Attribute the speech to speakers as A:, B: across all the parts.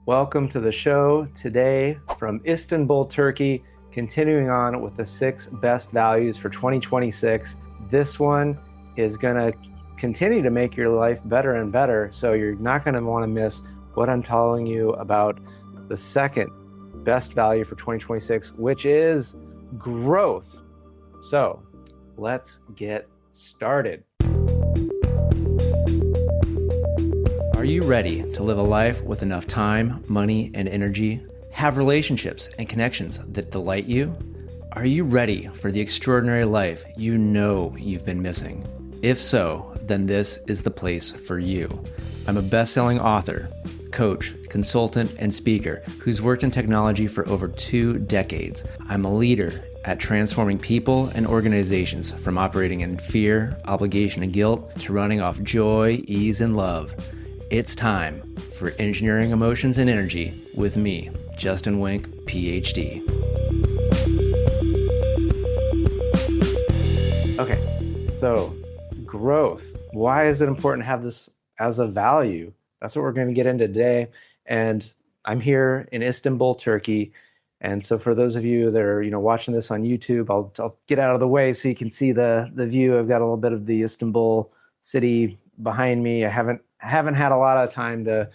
A: Welcome to the show today from Istanbul, Turkey, continuing on with the 6 best values for 2026. This one is going to continue to make your life better and better, so you're not going to want to miss what I'm telling you about the second best value for 2026, which is growth. So let's get started. Are you ready to live a life with enough time, money, and energy? Have relationships and connections that delight you? Are you ready for the extraordinary life you know you've been missing? If so, then this is the place for you. I'm a best-selling author, coach, consultant, and speaker who's worked in technology for over 2 decades. I'm a leader at transforming people and organizations from operating in fear, obligation, and guilt to running off joy, ease, and love. It's time for Engineering Emotions and Energy with me, Justin Wink, Ph.D. Okay, so growth. Why is it important to have this as a value? That's what we're going to get into today. And I'm here in Istanbul, Turkey. And so for those of you that are, watching this on YouTube, I'll get out of the way so you can see the view. I've got a little bit of the Istanbul city behind me. I haven't had a lot of time to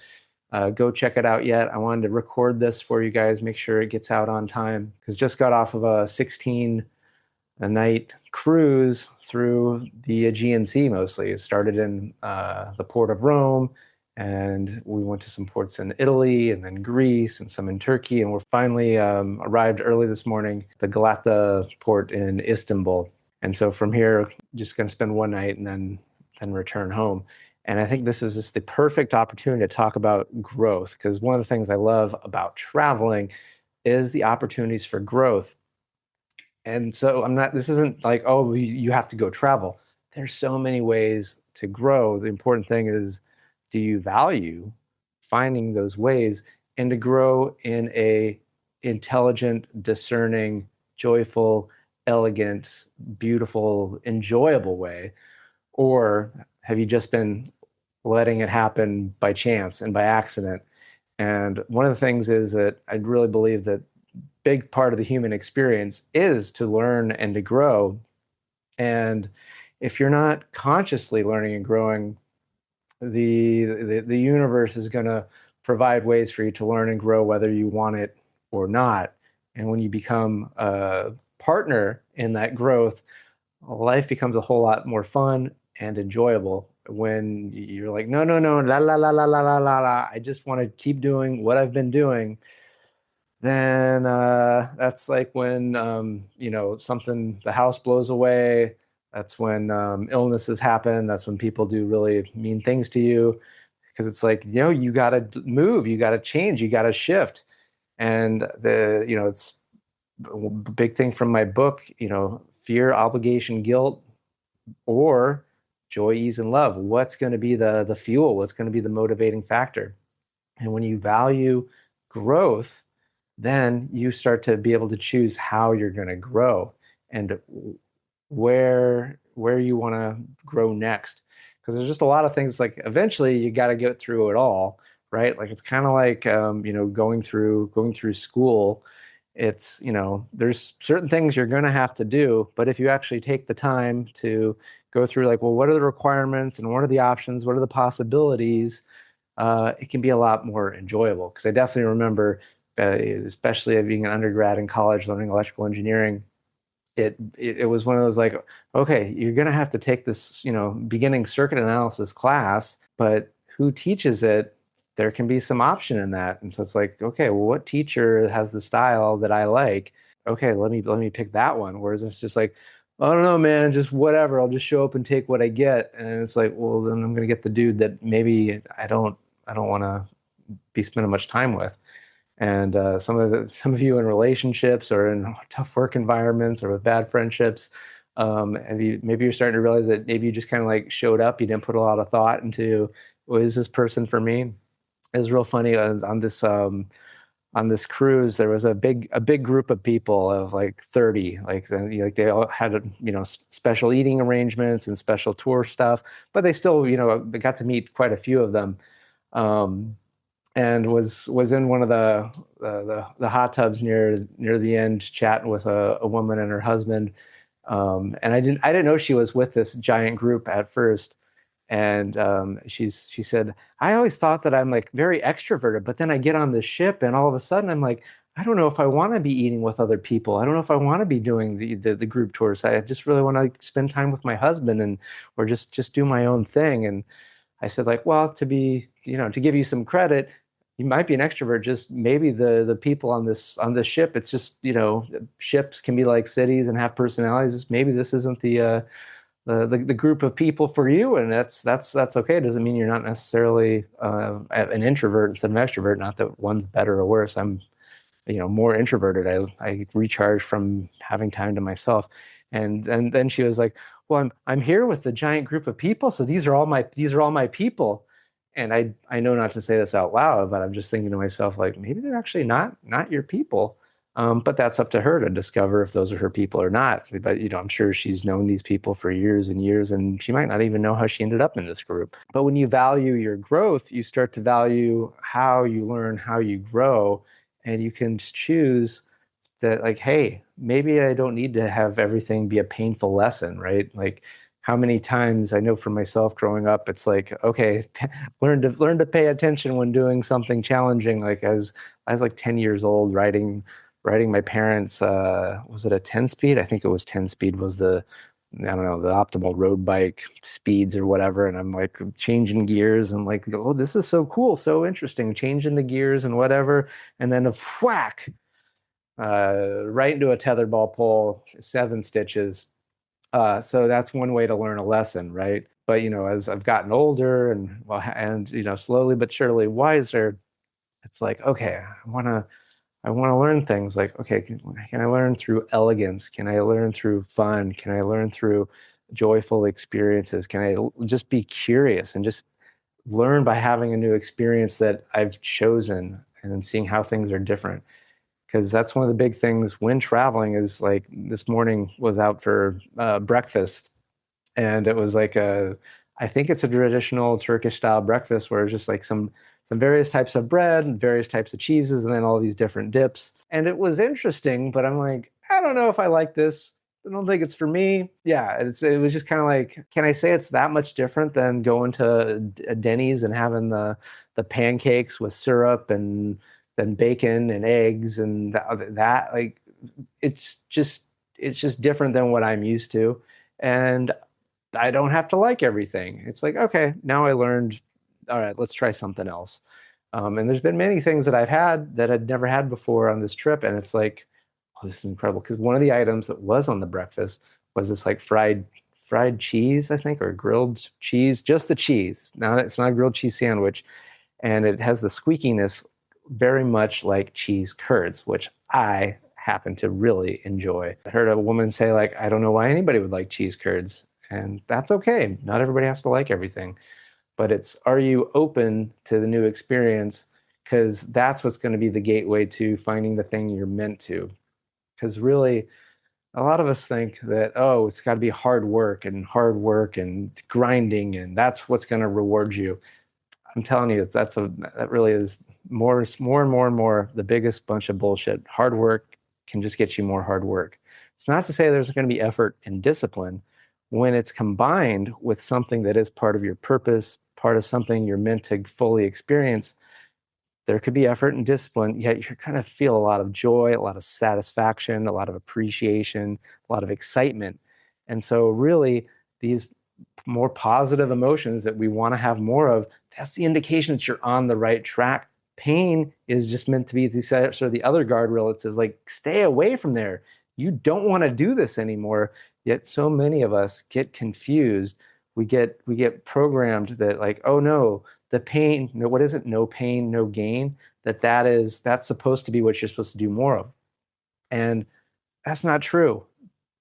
A: go check it out yet. I wanted to record this for you guys, make sure it gets out on time, because just got off of a 16-night cruise through the Aegean Sea mostly. It started in the port of Rome, and we went to some ports in Italy and then Greece and some in Turkey, and we're finally arrived early this morning at the Galata port in Istanbul. And so from here, just going to spend one night and then return home. And I think this is just the perfect opportunity to talk about growth, because one of the things I love about traveling is the opportunities for growth. And so this isn't like, oh, you have to go travel. There's so many ways to grow. The important thing is, do you value finding those ways and to grow in a intelligent, discerning, joyful, elegant, beautiful, enjoyable way? Or have you just been letting it happen by chance and by accident? And one of the things is that I really believe that big part of the human experience is to learn and to grow. And if you're not consciously learning and growing, the universe is going to provide ways for you to learn and grow whether you want it or not. And when you become a partner in that growth, life becomes a whole lot more fun and enjoyable. When you're like, no, la la la la la la la, I just want to keep doing what I've been doing, then that's like when the house blows away. That's when illnesses happen. That's when people do really mean things to you, because it's like, you got to move, you got to change, you got to shift. And it's a big thing from my book, fear, obligation, guilt, or joy, ease, and love. What's going to be the fuel? What's going to be the motivating factor? And when you value growth, then you start to be able to choose how you're going to grow and where you want to grow next. Because there's just a lot of things, like eventually you got to get through it all, right? Like it's kind of like going through school. It's there's certain things you're going to have to do, but if you actually take the time to go through, like, well, what are the requirements and what are the options, what are the possibilities, it can be a lot more enjoyable. Because I definitely remember, especially being an undergrad in college learning electrical engineering, it was one of those, like, okay, you're going to have to take this beginning circuit analysis class, but who teaches it? There can be some option in that. And so it's like, okay, well, what teacher has the style that I like? Okay, let me pick that one. Whereas it's just like, I don't know, man, just whatever. I'll just show up and take what I get. And it's like, well, then I'm going to get the dude that maybe I don't want to be spending much time with. And some of you in relationships or in tough work environments or with bad friendships, maybe you're starting to realize that maybe you just kind of like showed up. You didn't put a lot of thought into, well, is this person for me? It was real funny on this cruise. There was a big group of people of like 30, like they all had special eating arrangements and special tour stuff, but they still they got to meet quite a few of them. and was in one of the hot tubs near the end, chatting with a woman and her husband. And I didn't know she was with this giant group at first. And she said, I always thought that I'm like very extroverted, but then I get on the ship and all of a sudden I'm like, I don't know if I want to be eating with other people. I don't know if I want to be doing the group tours. I just really want to spend time with my husband and or just do my own thing. And I said like, well, to give you some credit, you might be an extrovert. Just maybe the people on this ship, it's just, ships can be like cities and have personalities. Maybe this isn't the group of people for you, and that's okay. It doesn't mean you're not necessarily an introvert instead of an extrovert. Not that one's better or worse. I'm more introverted. I recharge from having time to myself. And then she was like, "Well, I'm here with the giant group of people, so these are all my people." And I know not to say this out loud, but I'm just thinking to myself like maybe they're actually not your people. But that's up to her to discover if those are her people or not. But I'm sure she's known these people for years and years, and she might not even know how she ended up in this group. But when you value your growth, you start to value how you learn, how you grow, and you can choose that like, hey, maybe I don't need to have everything be a painful lesson, right? Like how many times I know for myself growing up, it's like, okay, learn to pay attention when doing something challenging. Like I was like 10 years old riding my parents was it a 10 speed? I think it was 10 speed was the I don't know, the optimal road bike speeds or whatever. And I'm like changing gears and like, oh, this is so cool, so interesting, changing the gears and whatever. And then a whack, right into a tetherball pole, 7 stitches. So that's one way to learn a lesson, right? But as I've gotten older and well, and slowly but surely wiser, it's like, okay, I want to learn things like, okay, can I learn through elegance? Can I learn through fun? Can I learn through joyful experiences? Can I just be curious and just learn by having a new experience that I've chosen and then seeing how things are different? Because that's one of the big things when traveling is like this morning was out for breakfast and it was like I think it's a traditional Turkish style breakfast where it's just like some various types of bread and various types of cheeses and then all these different dips. And it was interesting, but I'm like, I don't know if I like this. I don't think it's for me. Yeah, it was just kind of like, can I say it's that much different than going to a Denny's and having the pancakes with syrup and then bacon and eggs and that like it's just different than what I'm used to. And I don't have to like everything. It's like, okay, now I learned, all right, let's try something else. And there's been many things that I've had that I'd never had before on this trip. And it's like, oh, this is incredible. Because one of the items that was on the breakfast was this like fried cheese, I think, or grilled cheese, just the cheese. Now it's not a grilled cheese sandwich. And it has the squeakiness very much like cheese curds, which I happen to really enjoy. I heard a woman say, like, I don't know why anybody would like cheese curds. And that's okay. Not everybody has to like everything, but it's are you open to the new experience? Because that's what's going to be the gateway to finding the thing you're meant to. Because really, a lot of us think that, oh, it's got to be hard work and grinding, and that's what's going to reward you. I'm telling you, that really is more and more and more the biggest bunch of bullshit. Hard work can just get you more hard work. It's not to say there's going to be effort and discipline when it's combined with something that is part of your purpose, part of something you're meant to fully experience. There could be effort and discipline, yet you're going to feel a lot of joy, a lot of satisfaction, a lot of appreciation, a lot of excitement. And so, really, these more positive emotions that we want to have more of, that's the indication that you're on the right track. Pain is just meant to be the sort of the other guardrail. It says like, stay away from there. You don't want to do this anymore. Yet so many of us get confused. We get programmed that like, oh no, the pain, no, what is it? No pain, no gain. That's supposed to be what you're supposed to do more of. And that's not true.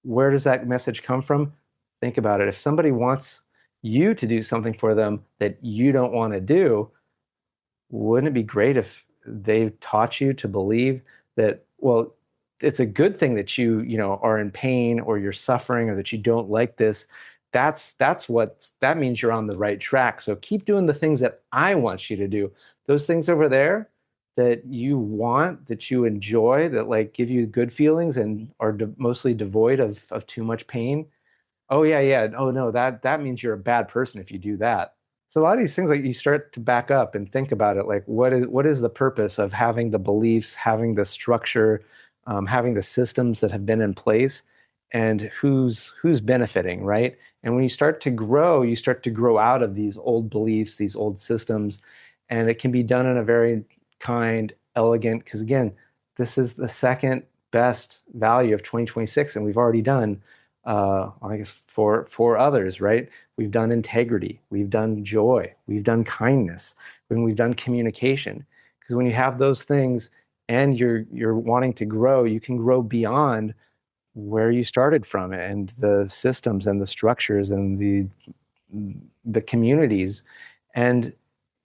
A: Where does that message come from? Think about it. If somebody wants you to do something for them that you don't want to do, wouldn't it be great if they taught you to believe that, well, it's a good thing that you are in pain or you're suffering or that you don't like this. That means you're on the right track. So keep doing the things that I want you to do. those things over there that you want, that you enjoy, that like give you good feelings and are mostly devoid of too much pain. Oh yeah, yeah. Oh no, that means you're a bad person if you do that. So a lot of these things, like you start to back up and think about it, like what is the purpose of having the beliefs, having the structure, having the systems that have been in place, and who's benefiting, right? And when you start to grow out of these old beliefs, these old systems, and it can be done in a very kind, elegant, because again, this is the second best value of 2026, and we've already done I guess for others, right? We've done integrity, we've done joy, we've done kindness, when we've done communication. Because when you have those things and you're wanting to grow, you can grow beyond where you started from and the systems and the structures and the communities. And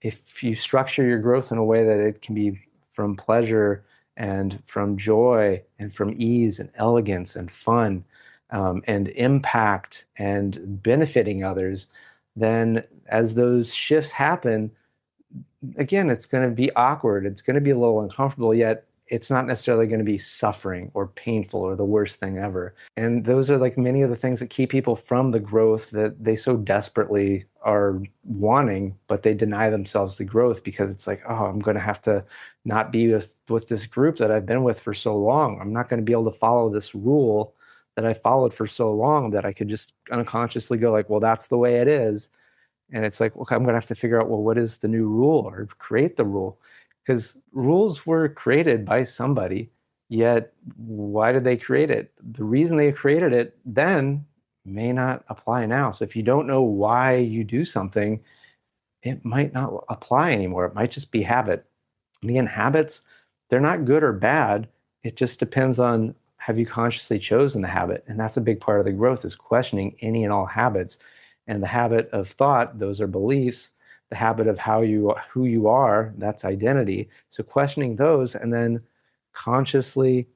A: if you structure your growth in a way that it can be from pleasure and from joy and from ease and elegance and fun, and impact and benefiting others, then as those shifts happen, again, it's going to be awkward. It's going to be a little uncomfortable, yet it's not necessarily going to be suffering or painful or the worst thing ever. And those are like many of the things that keep people from the growth that they so desperately are wanting, but they deny themselves the growth because it's like, oh, I'm going to have to not be with this group that I've been with for so long. I'm not going to be able to follow this rule that I followed for so long that I could just unconsciously go like, well, that's the way it is. And it's like, okay, I'm going to have to figure out, well, what is the new rule or create the rule? Because rules were created by somebody, yet why did they create it? The reason they created it then may not apply now. So if you don't know why you do something, it might not apply anymore. It might just be habit. And again, habits, they're not good or bad. It just depends on have you consciously chosen the habit? And that's a big part of the growth is questioning any and all habits. And the habit of thought, those are beliefs. The habit of who you are, that's identity. So questioning those and then consciously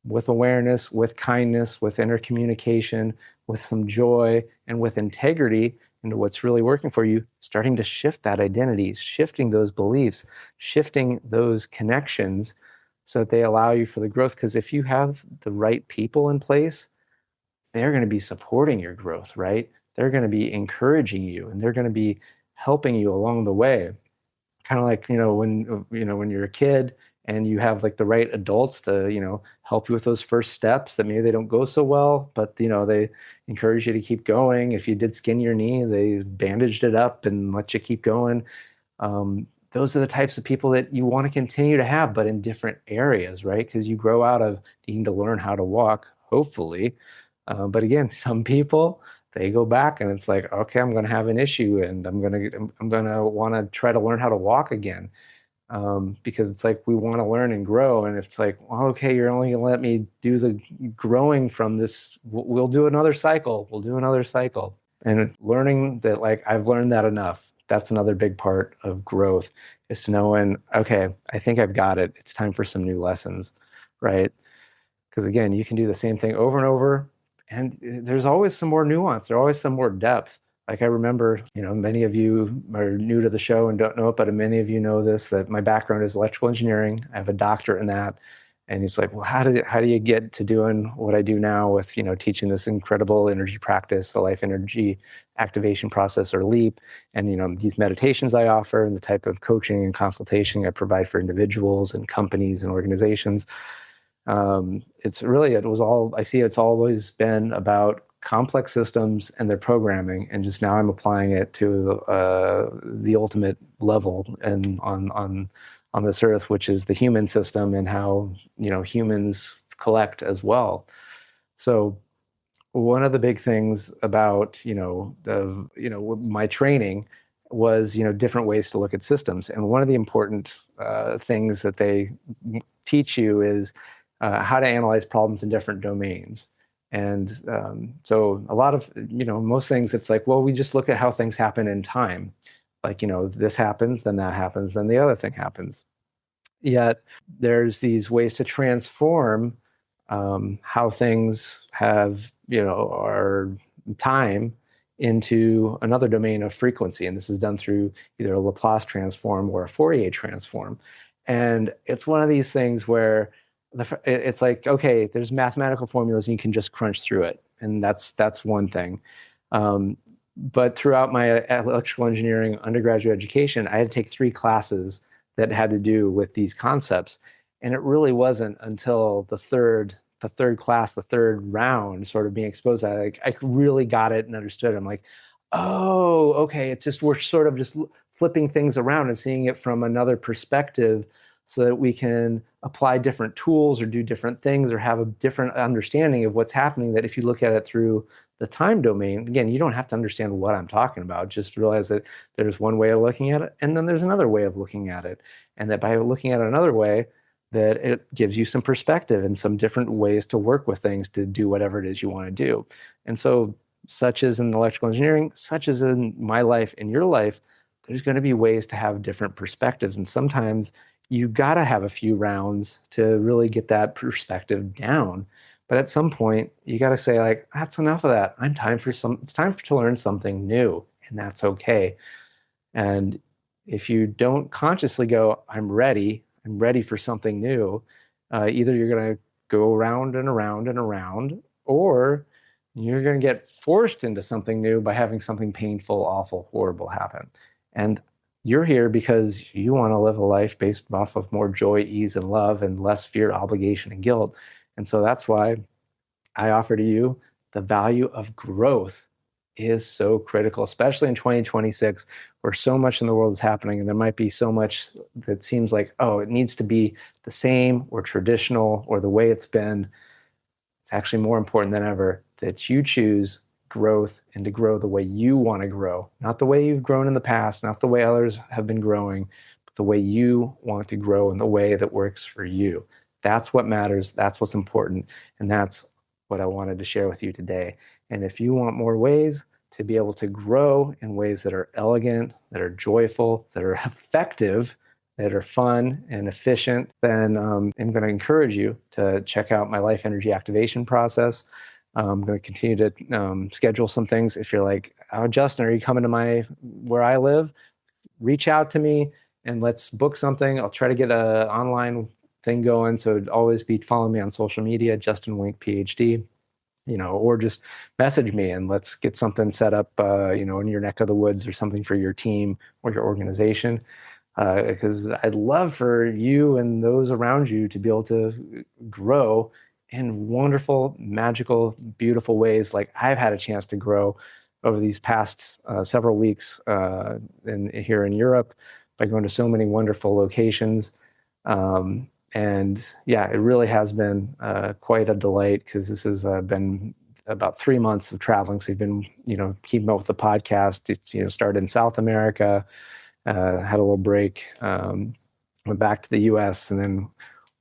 A: with awareness, with kindness, with inner communication, with some joy and with integrity into what's really working for you, starting to shift that identity, shifting those beliefs, shifting those connections so that they allow you for the growth. Because if you have the right people in place, they're going to be supporting your growth, right? They're going to be encouraging you and they're going to be helping you along the way. Kind of like, when you're a kid and you have like the right adults to, help you with those first steps that maybe they don't go so well, but they encourage you to keep going. If you did skin your knee, they bandaged it up and let you keep going. Those are the types of people that you want to continue to have, but in different areas, right? Because you grow out of needing to learn how to walk, hopefully. But again, some people they go back and it's like, okay, I'm going to have an issue, and I'm gonna want to try to learn how to walk again, because it's like we want to learn and grow, and it's like, well, okay, you're only going to let me do the growing from this. We'll do another cycle. We'll do another cycle. And it's learning that, like, I've learned that enough. That's another big part of growth is to know when, okay, I think I've got it. It's time for some new lessons, right? Because again, you can do the same thing over and over, and there's always some more nuance. There's always some more depth. Like I remember, many of you are new to the show and don't know it, but many of you know this, that my background is electrical engineering. I have a doctorate in that. And he's like, well, how do you get to doing what I do now with, teaching this incredible energy practice, the life energy activation process or LEAP, and, these meditations I offer and the type of coaching and consultation I provide for individuals and companies and organizations. It was all, I see it's always been about complex systems and their programming, and just now I'm applying it to the ultimate level and on this earth, which is the human system and how humans collect as well. So one of the big things about my training was different ways to look at systems, and one of the important things that they teach you is how to analyze problems in different domains. And so a lot of most things, it's like, well, we just look at how things happen in time, like this happens, then that happens, then the other thing happens. Yet there's these ways to transform how things have, are time into another domain of frequency. And this is done through either a Laplace transform or a Fourier transform. And it's one of these things where it's like, okay, there's mathematical formulas and you can just crunch through it. And that's one thing. Um, but throughout my electrical engineering undergraduate education, I had to take three classes that had to do with these concepts. And it really wasn't until the third class, the third round, sort of being exposed to that, I really got it and understood it. I'm like, oh, okay. It's just we're sort of just flipping things around and seeing it from another perspective so that we can apply different tools or do different things or have a different understanding of what's happening. That if you look at it through the time domain, again, you don't have to understand what I'm talking about. Just realize that there's one way of looking at it, and then there's another way of looking at it. And that by looking at it another way, that it gives you some perspective and some different ways to work with things to do whatever it is you want to do. And so, such as in electrical engineering, such as in my life, in your life, there's going to be ways to have different perspectives. And sometimes you got to have a few rounds to really get that perspective down. But at some point, you got to say, like, that's enough of that. It's time to learn something new, and that's okay. And if you don't consciously go, I'm ready for something new, either you're going to go around and around and around, or you're going to get forced into something new by having something painful, awful, horrible happen. And you're here because you want to live a life based off of more joy, ease, and love, and less fear, obligation, and guilt. And so that's why I offer to you the value of growth is so critical, especially in 2026, where so much in the world is happening. And there might be so much that seems like, oh, it needs to be the same or traditional or the way it's been. It's actually more important than ever that you choose growth and to grow the way you want to grow, not the way you've grown in the past, not the way others have been growing, but the way you want to grow in the way that works for you. That's what matters. That's what's important. And that's what I wanted to share with you today. And if you want more ways to be able to grow in ways that are elegant, that are joyful, that are effective, that are fun and efficient, then I'm going to encourage you to check out my life energy activation process. I'm going to continue to schedule some things. If you're like, oh, Justin, are you coming to where I live? Reach out to me and let's book something. I'll try to get an online thing going. So always be following me on social media, Justin Wink, Ph.D., or just message me and let's get something set up, in your neck of the woods or something for your team or your organization. Because I'd love for you and those around you to be able to grow in wonderful, magical, beautiful ways like I've had a chance to grow over these past several weeks here in Europe by going to so many wonderful locations. And yeah, it really has been quite a delight because this has been about 3 months of traveling. So you've been, keeping up with the podcast. It's, started in South America, had a little break, went back to the US, and then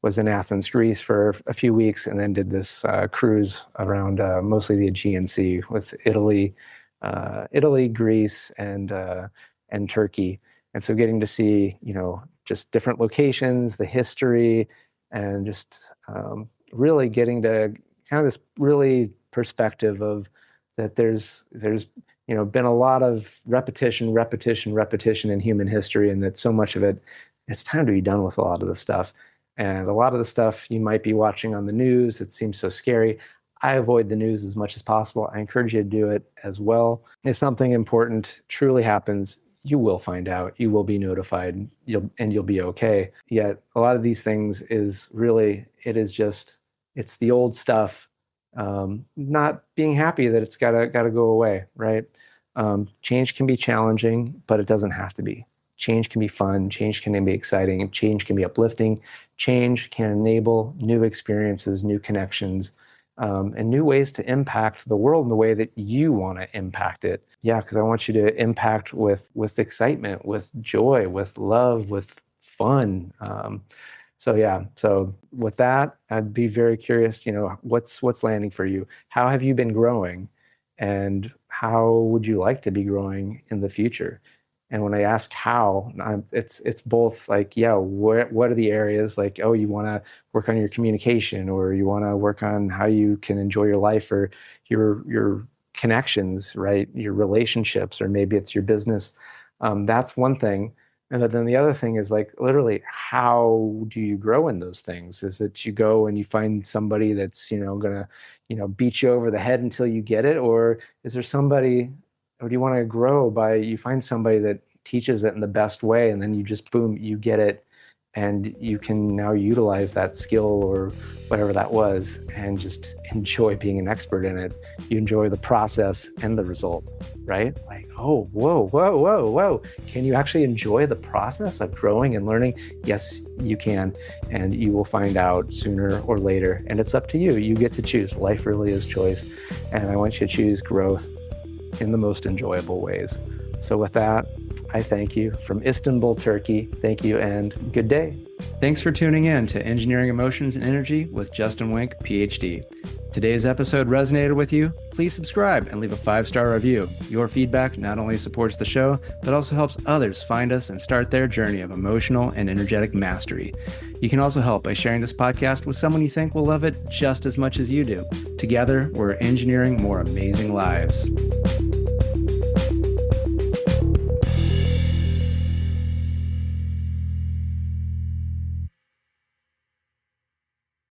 A: was in Athens, Greece for a few weeks, and then did this cruise around mostly the Aegean Sea with Italy, Greece, and Turkey. And so getting to see, just different locations, the history, and just really getting to kind of this really perspective of that there's been a lot of repetition in human history, and that so much of it, it's time to be done with a lot of the stuff. And a lot of the stuff you might be watching on the news, it seems so scary. I avoid the news as much as possible. I encourage you to do it as well. If something important truly happens, you will find out, you will be notified, you'll be okay. Yet a lot of these things it's the old stuff, not being happy that it's gotta go away, right? Change can be challenging, but it doesn't have to be. Change can be fun, change can be exciting, change can be uplifting, change can enable new experiences, new connections, and new ways to impact the world in the way that you want to impact it. Yeah, because I want you to impact with excitement, with joy, with love, with fun. So yeah, so with that, I'd be very curious, what's landing for you? How have you been growing? And how would you like to be growing in the future? And when I ask how, it's both like, yeah, what are the areas like, oh, you want to work on your communication, or you want to work on how you can enjoy your life, or your connections, right? Your relationships, or maybe it's your business. That's one thing. And then the other thing is like literally, how do you grow in those things? Is it you go and you find somebody that's, gonna, beat you over the head until you get it? Or is there somebody, or do you want to grow by you find somebody that teaches it in the best way, and then you just boom, you get it, and you can now utilize that skill or whatever that was and just enjoy being an expert in it. You enjoy the process and the result, right? Like, oh, whoa, whoa, whoa, whoa. Can you actually enjoy the process of growing and learning? Yes, you can. And you will find out sooner or later. And it's up to you. You get to choose. Life really is choice. And I want you to choose growth in the most enjoyable ways. So with that, I thank you from Istanbul, Turkey. Thank you and good day. Thanks for tuning in to Engineering Emotions and Energy with Justin Wink, Ph.D. Today's episode resonated with you? Please subscribe and leave a 5-star review. Your feedback not only supports the show, but also helps others find us and start their journey of emotional and energetic mastery. You can also help by sharing this podcast with someone you think will love it just as much as you do. Together, we're engineering more amazing lives.